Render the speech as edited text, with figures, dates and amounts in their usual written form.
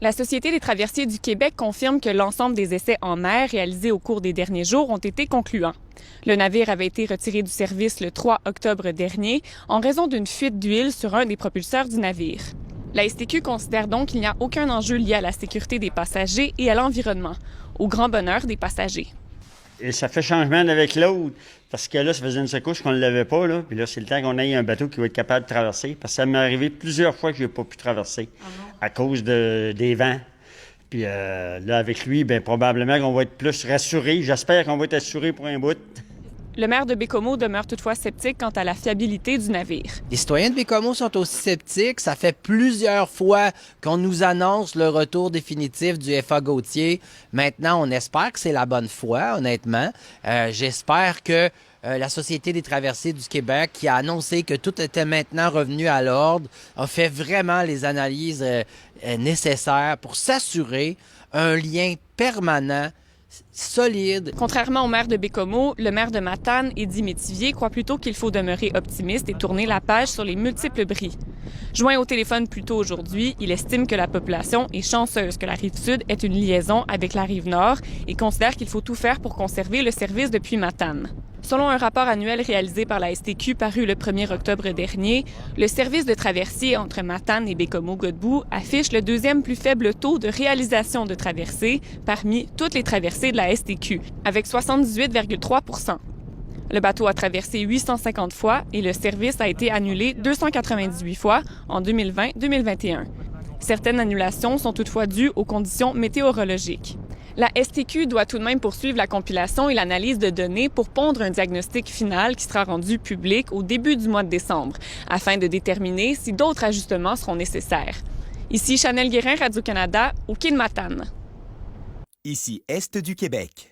La Société des traversiers du Québec confirme que l'ensemble des essais en mer réalisés au cours des derniers jours ont été concluants. Le navire avait été retiré du service le 3 octobre dernier en raison d'une fuite d'huile sur un des propulseurs du navire. La STQ considère donc qu'il n'y a aucun enjeu lié à la sécurité des passagers et à l'environnement, au grand bonheur des passagers. Et ça fait changement avec l'autre, parce que là, ça faisait une secousse qu'on ne l'avait pas, là. Puis là, c'est le temps qu'on ait un bateau qui va être capable de traverser, parce que ça m'est arrivé plusieurs fois que je n'ai pas pu traverser à cause des vents. Puis là, avec lui, bien, probablement qu'on va être plus rassuré. J'espère qu'on va être assuré pour un bout. Le maire de Baie-Comeau demeure toutefois sceptique quant à la fiabilité du navire. Les citoyens de Baie-Comeau sont aussi sceptiques. Ça fait plusieurs fois qu'on nous annonce le retour définitif du FA Gauthier. Maintenant, on espère que c'est la bonne foi, honnêtement. J'espère que la Société des traversiers du Québec, qui a annoncé que tout était maintenant revenu à l'ordre, a fait vraiment les analyses nécessaires pour s'assurer un lien permanent solide. Contrairement au maire de Baie-Comeau, le maire de Matane, Eddy Métivier, croit plutôt qu'il faut demeurer optimiste et tourner la page sur les multiples bris. Joint au téléphone plus tôt aujourd'hui, il estime que la population est chanceuse que la Rive-Sud ait une liaison avec la Rive-Nord et considère qu'il faut tout faire pour conserver le service depuis Matane. Selon un rapport annuel réalisé par la STQ paru le 1er octobre dernier, le service de traversier entre Matane et Baie-Comeau-Godbout affiche le deuxième plus faible taux de réalisation de traversées parmi toutes les traversées de la STQ, avec 78,3 %. Le bateau a traversé 850 fois et le service a été annulé 298 fois en 2020-2021. Certaines annulations sont toutefois dues aux conditions météorologiques. La STQ doit tout de même poursuivre la compilation et l'analyse de données pour pondre un diagnostic final qui sera rendu public au début du mois de décembre, afin de déterminer si d'autres ajustements seront nécessaires. Ici Chanel Guérin, Radio-Canada, au quai de Matane. Ici Est du Québec.